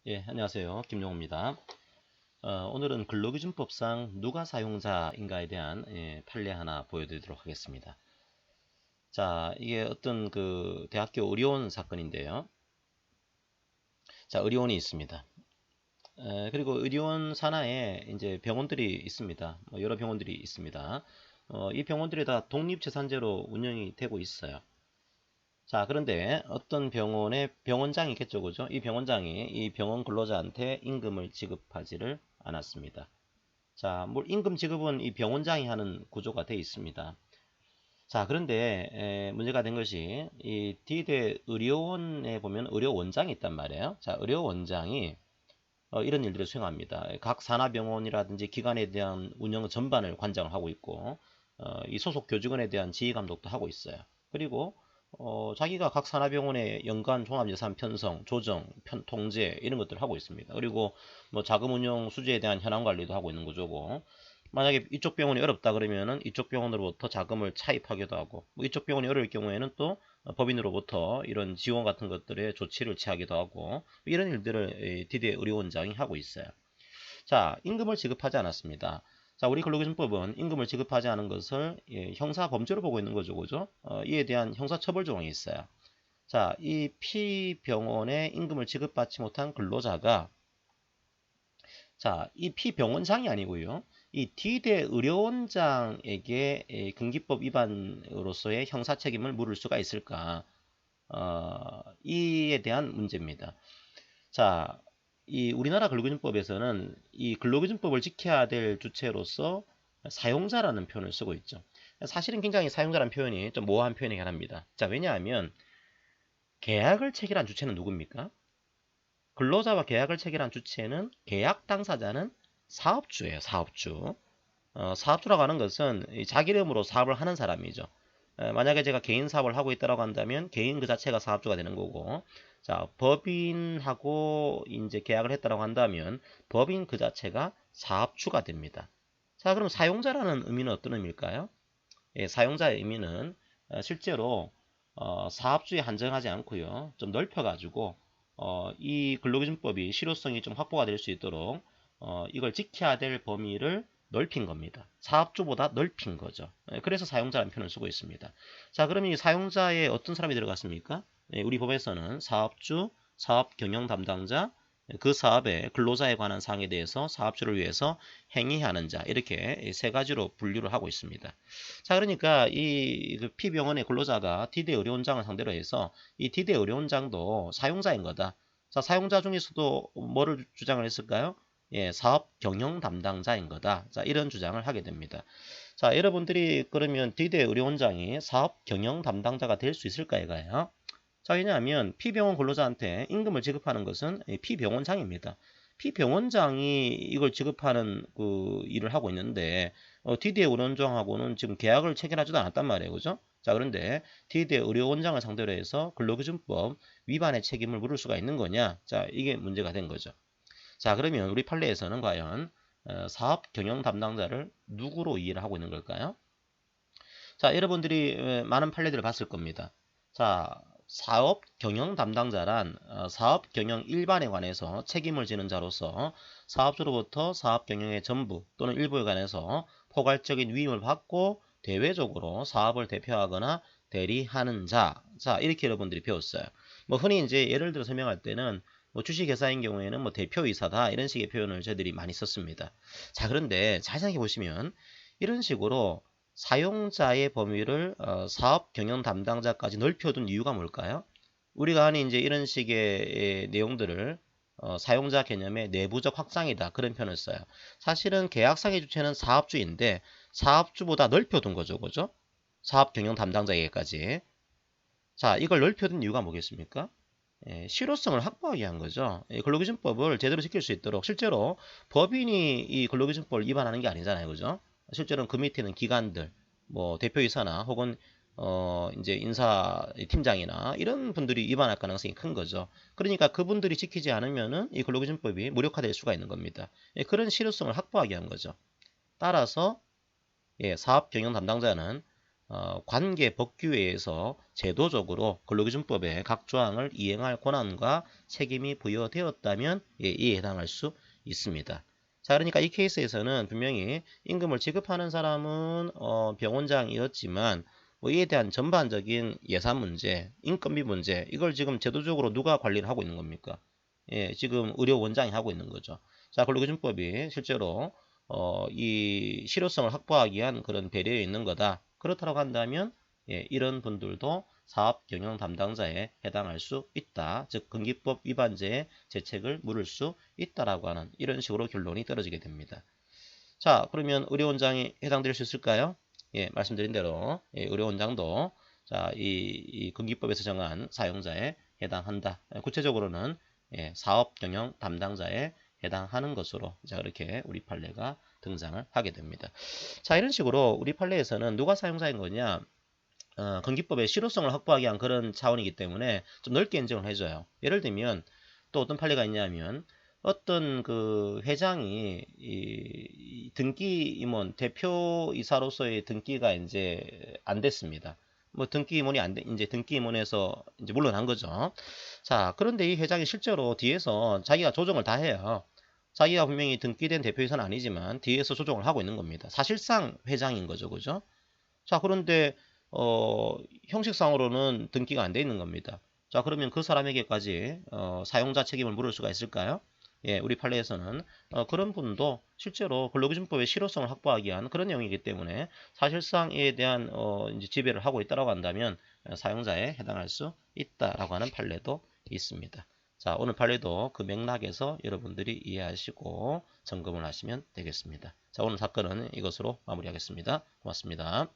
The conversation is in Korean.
예, 안녕하세요. 김용호입니다. 오늘은 근로기준법상 누가 사용자인가에 대한 판례 하나 보여드리도록 하겠습니다. 자, 이게 어떤 그 대학교 의료원 사건인데요. 자, 의료원이 있습니다. 그리고 의료원 산하에 이제 병원들이 있습니다. 여러 병원들이 있습니다. 이 병원들이 다 독립재산제로 운영이 되고 있어요. 자, 그런데 어떤 병원의 병원장이 있겠죠, 그죠? 이 병원장이 이 병원 근로자한테 임금을 지급하지를 않았습니다. 자, 임금 지급은 이 병원장이 하는 구조가 되어 있습니다. 자, 그런데 문제가 된 것이 이 D대 의료원에 보면 의료원장이 있단 말이에요. 자, 의료원장이 이런 일들을 수행합니다. 각 산하병원이라든지 기관에 대한 운영 전반을 관장을 하고 있고, 이 소속 교직원에 대한 지휘 감독도 하고 있어요. 그리고 자기가 각 산하병원의 연간 종합예산 편성, 조정, 통제 이런 것들을 하고 있습니다. 그리고 뭐 자금 운용 수지에 대한 현황 관리도 하고 있는 구조고, 만약에 이쪽 병원이 어렵다 그러면은 이쪽 병원으로부터 자금을 차입하기도 하고, 뭐 이쪽 병원이 어려울 경우에는 또 법인으로부터 이런 지원 같은 것들의 조치를 취하기도 하고, 이런 일들을 디대 의료원장이 하고 있어요. 자, 임금을 지급하지 않았습니다. 자, 우리 근로기준법은 임금을 지급하지 않은 것을 형사 범죄로 보고 있는 거죠, 그죠? 이에 대한 형사처벌 조항이 있어요. 자, 이 피병원에 임금을 지급받지 못한 근로자가, 자, 이 피병원장이 아니고요. 이 D대 의료원장에게 금기법 위반으로서의 형사 책임을 물을 수가 있을까? 이에 대한 문제입니다. 자, 이 우리나라 근로기준법에서는 이 근로기준법을 지켜야 될 주체로서 사용자라는 표현을 쓰고 있죠. 사실은 굉장히 사용자라는 표현이 좀 모호한 표현이긴 합니다. 자, 왜냐하면 계약을 체결한 주체는 누굽니까? 근로자와 계약을 체결한 주체는 계약 당사자는 사업주예요. 사업주. 사업주라고 하는 것은 자기 이름으로 사업을 하는 사람이죠. 만약에 제가 개인 사업을 하고 있다고 한다면 개인 그 자체가 사업주가 되는 거고, 자, 법인하고 이제 계약을 했다고 한다면 법인 그 자체가 사업주가 됩니다. 자, 그럼 사용자라는 의미는 어떤 의미일까요? 예, 사용자의 의미는 실제로 사업주에 한정하지 않고요. 좀 넓혀가지고 이 근로기준법이 실효성이 좀 확보가 될 수 있도록 이걸 지켜야 될 범위를 넓힌 겁니다. 사업주보다 넓힌 거죠. 그래서 사용자라는 표현을 쓰고 있습니다. 자, 그러면 이 사용자에 어떤 사람이 들어갔습니까? 우리 법에서는 사업주, 사업 경영 담당자, 그 사업의 근로자에 관한 사항에 대해서 사업주를 위해서 행위하는 자 이렇게 세 가지로 분류를 하고 있습니다. 자, 그러니까 이 P병원의 근로자가 D대 의료원장을 상대로 해서 이 D대 의료원장도 사용자인 거다. 자, 사용자 중에서도 뭐를 주장을 했을까요? 예, 사업 경영 담당자인 거다. 자, 이런 주장을 하게 됩니다. 자, 여러분들이 그러면 D대 의료원장이 사업 경영 담당자가 될 수 있을까 이거예요. 자, 왜냐하면 P병원 근로자한테 임금을 지급하는 것은 P병원장입니다. P병원장이 이걸 지급하는 그 일을 하고 있는데 D대 의료원장하고는 지금 계약을 체결하지도 않았단 말이에요. 그죠? 자, 그런데 D대 의료원장을 상대로 해서 근로기준법 위반의 책임을 물을 수가 있는 거냐? 자, 이게 문제가 된 거죠. 자, 그러면 우리 판례에서는 과연 사업 경영 담당자를 누구로 이해를 하고 있는 걸까요? 자, 여러분들이 많은 판례들을 봤을 겁니다. 자, 사업 경영 담당자란 사업 경영 일반에 관해서 책임을 지는 자로서 사업주로부터 사업 경영의 전부 또는 일부에 관해서 포괄적인 위임을 받고 대외적으로 사업을 대표하거나 대리하는 자. 자, 이렇게 여러분들이 배웠어요. 뭐 흔히 이제 예를 들어 설명할 때는 뭐 주식회사인 경우에는 뭐 대표이사다 이런 식의 표현을 저희들이 많이 썼습니다. 자, 그런데 잘 생각해 보시면 이런 식으로 사용자의 범위를 사업 경영 담당자까지 넓혀둔 이유가 뭘까요? 우리가 아는 이제 이런 식의 내용들을 사용자 개념의 내부적 확장이다 그런 표현을 써요. 사실은 계약상의 주체는 사업주인데 사업주보다 넓혀둔 거죠, 그죠? 사업 경영 담당자에게까지. 자, 이걸 넓혀둔 이유가 뭐겠습니까? 예, 실효성을 확보하기 위한 거죠. 근로기준법을 제대로 지킬 수 있도록 실제로 법인이 이 근로기준법을 위반하는 게 아니잖아요, 그죠? 실제로는 그 밑에는 기관들, 뭐 대표이사나 혹은 이제 인사 팀장이나 이런 분들이 위반할 가능성이 큰 거죠. 그러니까 그분들이 지키지 않으면은 이 근로기준법이 무력화될 수가 있는 겁니다. 예, 그런 실효성을 확보하기 위한 거죠. 따라서 예, 사업 경영 담당자는 관계법규에서 제도적으로 근로기준법의 각 조항을 이행할 권한과 책임이 부여되었다면 이에 해당할 수 있습니다. 자, 그러니까 이 케이스에서는 분명히 임금을 지급하는 사람은 병원장이었지만 뭐 이에 대한 전반적인 예산 문제, 인건비 문제, 이걸 지금 제도적으로 누가 관리를 하고 있는 겁니까? 예, 지금 의료원장이 하고 있는 거죠. 자, 근로기준법이 실제로 이 실효성을 확보하기 위한 그런 배려에 있는 거다. 그렇다고 한다면 예, 이런 분들도 사업 경영 담당자에 해당할 수 있다. 즉 근기법 위반죄의 죄책을 물을 수 있다라고 하는 이런 식으로 결론이 떨어지게 됩니다. 자, 그러면 의료원장이 해당될 수 있을까요? 예, 말씀드린 대로 예, 의료원장도 자, 이 근기법에서 정한 사용자에 해당한다. 구체적으로는 예, 사업 경영 담당자에 해당하는 것으로 자, 이렇게 우리 판례가 등장을 하게 됩니다. 자, 이런 식으로 우리 판례에서는 누가 사용자인 거냐? 근기법의 실효성을 확보하기 위한 그런 차원이기 때문에 좀 넓게 인정을 해줘요. 예를 들면 또 어떤 판례가 있냐면 어떤 그 회장이 이 등기 임원 대표이사로서의 등기가 이제 안 됐습니다. 뭐 등기 임원이 안 돼, 이제 등기 임원에서 이제 물러난 거죠. 자, 그런데 이 회장이 실제로 뒤에서 자기가 조정을 다 해요. 자기가 분명히 등기된 대표이사는 아니지만 뒤에서 조정을 하고 있는 겁니다. 사실상 회장인 거죠, 그죠? 자, 그런데 어, 형식상으로는 등기가 안 돼 있는 겁니다. 자, 그러면 그 사람에게까지 사용자 책임을 물을 수가 있을까요? 예, 우리 판례에서는 그런 분도 실제로 근로기준법의 실효성을 확보하기 위한 그런 내용이기 때문에 사실상 이에 대한 이제 지배를 하고 있다고 한다면 사용자에 해당할 수 있다라고 하는 판례도 있습니다. 자, 오늘 판례도 그 맥락에서 여러분들이 이해하시고 점검을 하시면 되겠습니다. 자, 오늘 사건은 이것으로 마무리하겠습니다. 고맙습니다.